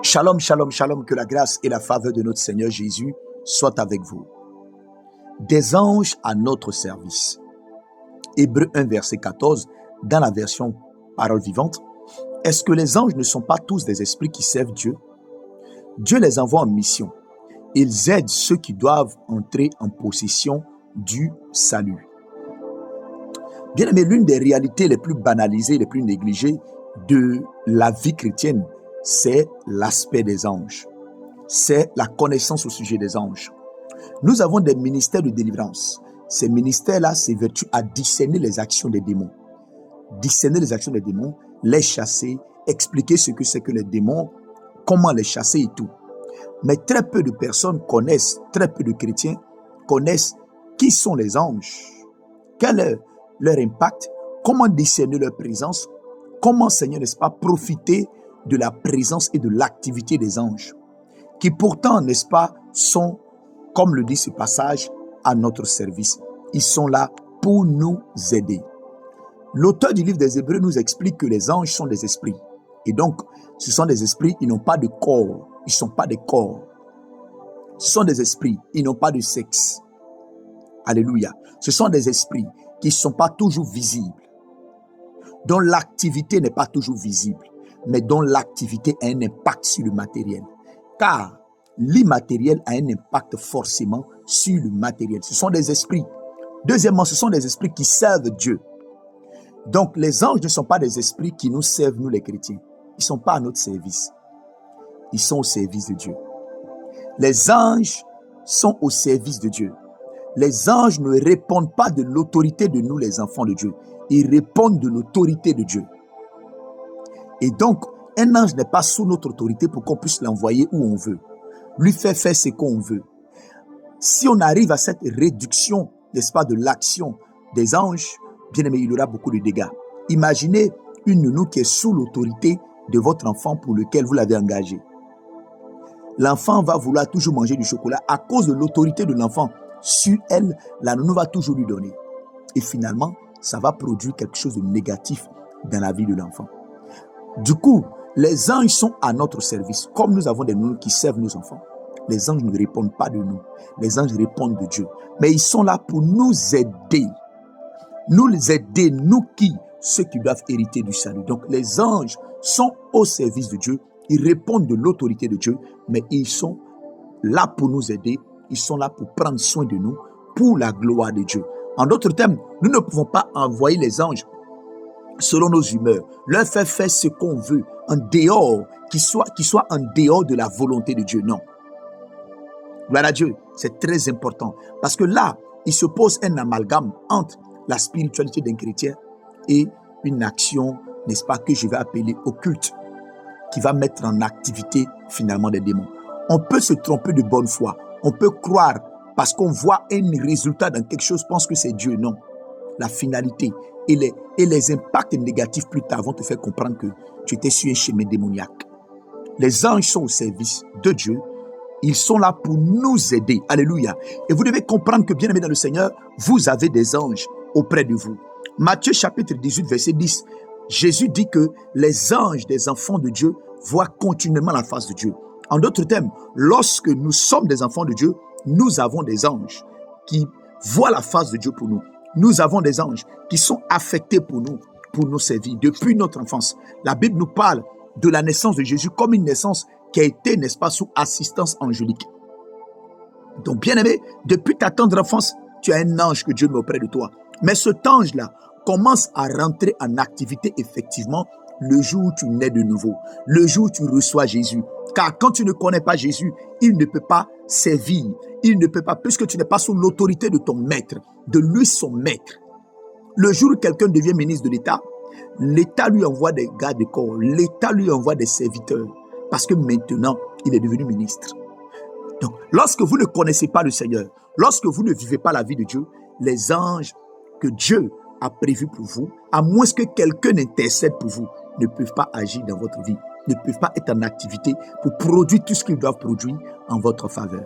Shalom, shalom, shalom, que la grâce et la faveur de notre Seigneur Jésus soient avec vous. Des anges à notre service. Hébreux 1, verset 14, dans la version Parole vivante. Est-ce que les anges ne sont pas tous des esprits qui servent Dieu? Dieu les envoie en mission. Ils aident ceux qui doivent entrer en possession du salut. Bien aimé, l'une des réalités les plus banalisées, les plus négligées de la vie chrétienne, c'est l'aspect des anges. C'est la connaissance au sujet des anges. Nous avons des ministères de délivrance. Ces ministères-là s'évertuent à discerner les actions des démons. Discerner les actions des démons, les chasser, expliquer ce que c'est que les démons, comment les chasser et tout. Mais très peu de personnes connaissent, très peu de chrétiens connaissent qui sont les anges, quel est leur impact, comment discerner leur présence, comment, Seigneur, n'est-ce pas, profiter de la présence et de l'activité des anges, qui pourtant, n'est-ce pas, sont, comme le dit ce passage, à notre service. Ils sont là pour nous aider. L'auteur du livre des Hébreux nous explique que les anges sont des esprits. Et donc, ce sont des esprits, ils n'ont pas de corps. Ils ne sont pas des corps. Ce sont des esprits, ils n'ont pas de sexe. Alléluia. Ce sont des esprits qui ne sont pas toujours visibles, dont l'activité n'est pas toujours visible, mais dont l'activité a un impact sur le matériel. Car l'immatériel a un impact forcément sur le matériel. Ce sont des esprits. Deuxièmement, ce sont des esprits qui servent Dieu. Donc, les anges ne sont pas des esprits qui nous servent, nous les chrétiens. Ils ne sont pas à notre service. Ils sont au service de Dieu. Les anges sont au service de Dieu. Les anges ne répondent pas de l'autorité de nous, les enfants de Dieu. Ils répondent de l'autorité de Dieu. Et donc, un ange n'est pas sous notre autorité pour qu'on puisse l'envoyer où on veut. Lui faire ce qu'on veut. Si on arrive à cette réduction, n'est-ce pas, de l'action des anges, bien aimé, il y aura beaucoup de dégâts. Imaginez une nounou qui est sous l'autorité de votre enfant pour lequel vous l'avez engagé. L'enfant va vouloir toujours manger du chocolat à cause de l'autorité de l'enfant. Sur elle, la nounou va toujours lui donner. Et finalement, ça va produire quelque chose de négatif dans la vie de l'enfant. Du coup, les anges sont à notre service. Comme nous avons des nounous qui servent nos enfants, les anges ne répondent pas de nous. Les anges répondent de Dieu. Mais ils sont là pour nous aider. Nous aider, nous qui, ceux qui doivent hériter du salut. Donc les anges sont au service de Dieu. Ils répondent de l'autorité de Dieu, mais ils sont là pour nous aider. Ils sont là pour prendre soin de nous, pour la gloire de Dieu. En d'autres termes, nous ne pouvons pas envoyer les anges selon nos humeurs, leur faire ce qu'on veut, en dehors, qui soit en dehors de la volonté de Dieu. Non. Gloire à Dieu, c'est très important. Parce que là, il se pose un amalgame entre la spiritualité d'un chrétien et une action, n'est-ce pas, que je vais appeler occulte, qui va mettre en activité finalement des démons. On peut se tromper de bonne foi. On peut croire parce qu'on voit un résultat dans quelque chose, pense que c'est Dieu. Non. La finalité et les impacts négatifs plus tard vont te faire comprendre que tu étais sur un chemin démoniaque. Les anges sont au service de Dieu. Ils sont là pour nous aider. Alléluia. Et vous devez comprendre que, bien aimé dans le Seigneur, vous avez des anges auprès de vous. Matthieu chapitre 18, verset 10. Jésus dit que les anges des enfants de Dieu voient continuellement la face de Dieu. En d'autres termes, lorsque nous sommes des enfants de Dieu, nous avons des anges qui voient la face de Dieu pour nous. Nous avons des anges qui sont affectés pour nous servir depuis notre enfance. La Bible nous parle de la naissance de Jésus comme une naissance qui a été, n'est-ce pas, sous assistance angélique. Donc, bien-aimé, depuis ta tendre enfance, tu as un ange que Dieu met auprès de toi. Mais cet ange-là commence à rentrer en activité effectivement le jour où tu nais de nouveau, le jour où tu reçois Jésus. Car quand tu ne connais pas Jésus, il ne peut pas servir. Il ne peut pas, puisque tu n'es pas sous l'autorité de ton maître, de lui son maître. Le jour où quelqu'un devient ministre de l'État, l'État lui envoie des gardes de corps, l'État lui envoie des serviteurs, parce que maintenant, il est devenu ministre. Donc, lorsque vous ne connaissez pas le Seigneur, lorsque vous ne vivez pas la vie de Dieu, les anges que Dieu a prévus pour vous, à moins que quelqu'un intercède pour vous, ne peuvent pas agir dans votre vie, ne peuvent pas être en activité pour produire tout ce qu'ils doivent produire en votre faveur.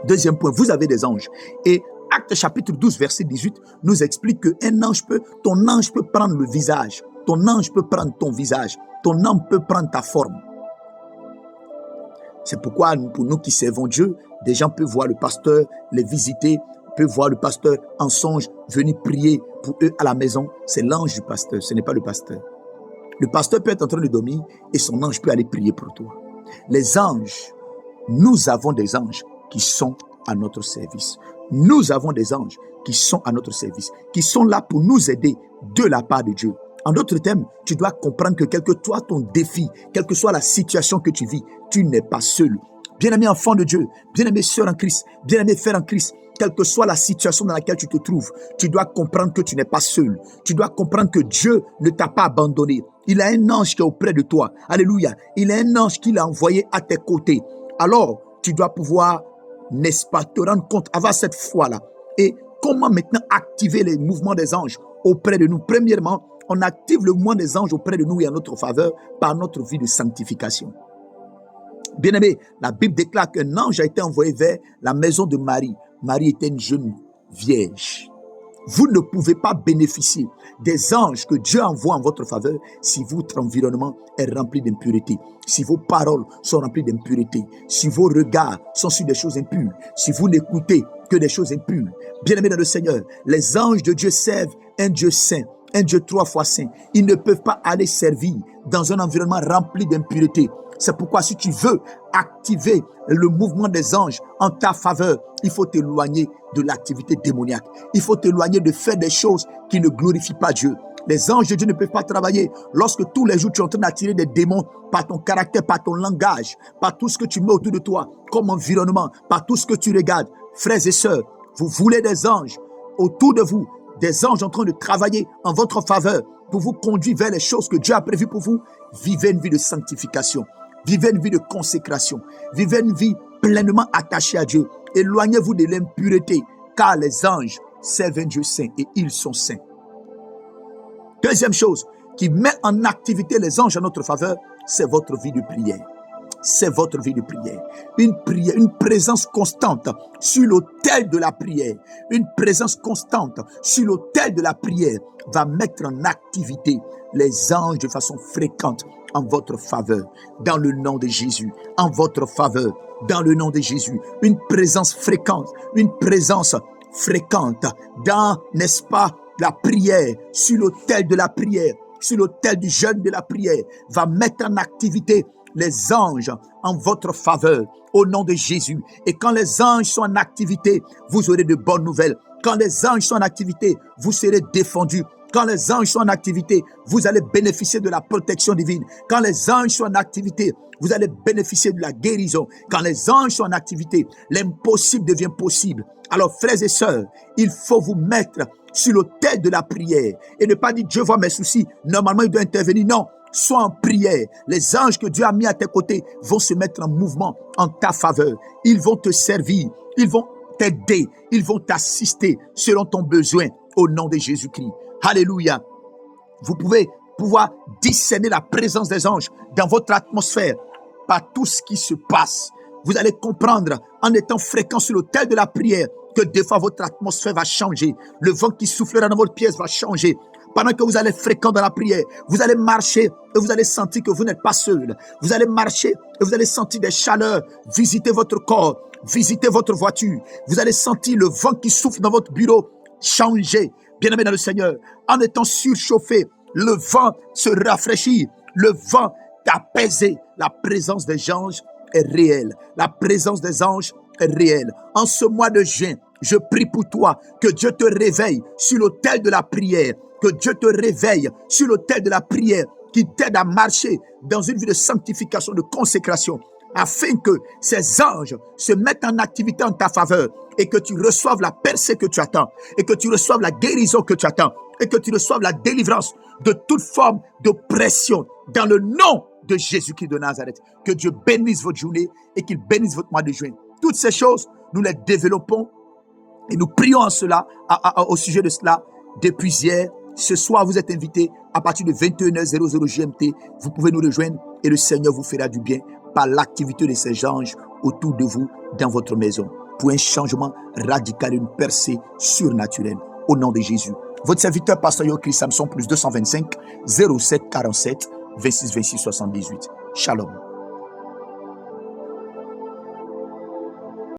Deuxième point, vous avez des anges. Et Actes chapitre 12, verset 18 nous explique qu'un ange ton ange peut prendre le visage, ton ange peut prendre ton visage, ton ange peut prendre ta forme. C'est pourquoi pour nous qui servons Dieu, des gens peuvent voir le pasteur, les visiter, peuvent voir le pasteur en songe, venir prier pour eux à la maison. C'est l'ange du pasteur, ce n'est pas le pasteur. Le pasteur peut être en train de dormir et son ange peut aller prier pour toi. Les anges, nous avons des anges qui sont à notre service. Nous avons des anges qui sont à notre service, qui sont là pour nous aider de la part de Dieu. En d'autres termes, tu dois comprendre que quel que soit ton défi, quelle que soit la situation que tu vis, tu n'es pas seul. Bien-aimé enfant de Dieu, bien-aimé sœur en Christ, bien-aimé frère en Christ, quelle que soit la situation dans laquelle tu te trouves, tu dois comprendre que tu n'es pas seul. Tu dois comprendre que Dieu ne t'a pas abandonné. Il a un ange qui est auprès de toi. Alléluia. Il a un ange qu'il a envoyé à tes côtés. Alors, tu dois pouvoir, n'est-ce pas, te rendre compte, avoir cette foi-là. Et comment maintenant activer les mouvements des anges auprès de nous? Premièrement, on active le mouvement des anges auprès de nous et en notre faveur par notre vie de sanctification. Bien-aimé, la Bible déclare qu'un ange a été envoyé vers la maison de Marie. Marie était une jeune vierge. Vous ne pouvez pas bénéficier des anges que Dieu envoie en votre faveur si votre environnement est rempli d'impureté, si vos paroles sont remplies d'impureté, si vos regards sont sur des choses impures, si vous n'écoutez que des choses impures. Bien-aimés dans le Seigneur, les anges de Dieu servent un Dieu saint, un Dieu 3 fois saint. Ils ne peuvent pas aller servir dans un environnement rempli d'impureté. C'est pourquoi si tu veux activer le mouvement des anges en ta faveur, il faut t'éloigner de l'activité démoniaque. Il faut t'éloigner de faire des choses qui ne glorifient pas Dieu. Les anges de Dieu ne peuvent pas travailler lorsque tous les jours tu es en train d'attirer des démons par ton caractère, par ton langage, par tout ce que tu mets autour de toi comme environnement, par tout ce que tu regardes. Frères et sœurs, vous voulez des anges autour de vous, des anges en train de travailler en votre faveur pour vous conduire vers les choses que Dieu a prévues pour vous. Vivez une vie de sanctification. Vivez une vie de consécration. Vivez une vie pleinement attachée à Dieu. Éloignez-vous de l'impureté, car les anges servent un Dieu saint et ils sont saints. Deuxième chose qui met en activité les anges en notre faveur, c'est votre vie de prière. C'est votre vie de prière. Une prière, une présence constante sur l'autel de la prière. Une présence constante sur l'autel de la prière va mettre en activité les anges de façon fréquente en votre faveur, dans le nom de Jésus, en votre faveur, dans le nom de Jésus. Une présence fréquente dans, n'est-ce pas, la prière, sur l'autel de la prière, sur l'autel du jeûne de la prière, va mettre en activité les anges en votre faveur, au nom de Jésus. Et quand les anges sont en activité, vous aurez de bonnes nouvelles. Quand les anges sont en activité, vous serez défendus. Quand les anges sont en activité, vous allez bénéficier de la protection divine. Quand les anges sont en activité, vous allez bénéficier de la guérison. Quand les anges sont en activité, l'impossible devient possible. Alors, frères et sœurs, il faut vous mettre sur l'autel de la prière et ne pas dire Dieu voit mes soucis. Normalement, il doit intervenir. Non, sois en prière. Les anges que Dieu a mis à tes côtés vont se mettre en mouvement en ta faveur. Ils vont te servir. Ils vont t'aider. Ils vont t'assister selon ton besoin au nom de Jésus-Christ. Alléluia. Vous pouvez pouvoir discerner la présence des anges dans votre atmosphère par tout ce qui se passe. Vous allez comprendre en étant fréquent sur l'autel de la prière que des fois votre atmosphère va changer. Le vent qui soufflera dans votre pièce va changer. Pendant que vous allez fréquent dans la prière, vous allez marcher et vous allez sentir que vous n'êtes pas seul. Vous allez marcher et vous allez sentir des chaleurs visiter votre corps, visiter votre voiture. Vous allez sentir le vent qui souffle dans votre bureau changer. Bien-aimé dans le Seigneur, en étant surchauffé, le vent se rafraîchit, le vent t'apaiser. La présence des anges est réelle. La présence des anges est réelle. En ce mois de juin, je prie pour toi que Dieu te réveille sur l'autel de la prière, que Dieu te réveille sur l'autel de la prière qui t'aide à marcher dans une vie de sanctification, de consécration, afin que ces anges se mettent en activité en ta faveur et que tu reçoives la percée que tu attends, et que tu reçoives la guérison que tu attends, et que tu reçoives la délivrance de toute forme d'oppression dans le nom de Jésus-Christ de Nazareth. Que Dieu bénisse votre journée et qu'il bénisse votre mois de juin. Toutes ces choses, nous les développons et nous prions en cela, au sujet de cela depuis hier. Ce soir, vous êtes invités à partir de 21h00 GMT. Vous pouvez nous rejoindre et le Seigneur vous fera du bien par l'activité de ces anges autour de vous dans votre maison pour un changement radical, une percée surnaturelle au nom de Jésus. Votre serviteur, Pasteur Yoki Samson, plus 225 07 47 26 26 78. Shalom.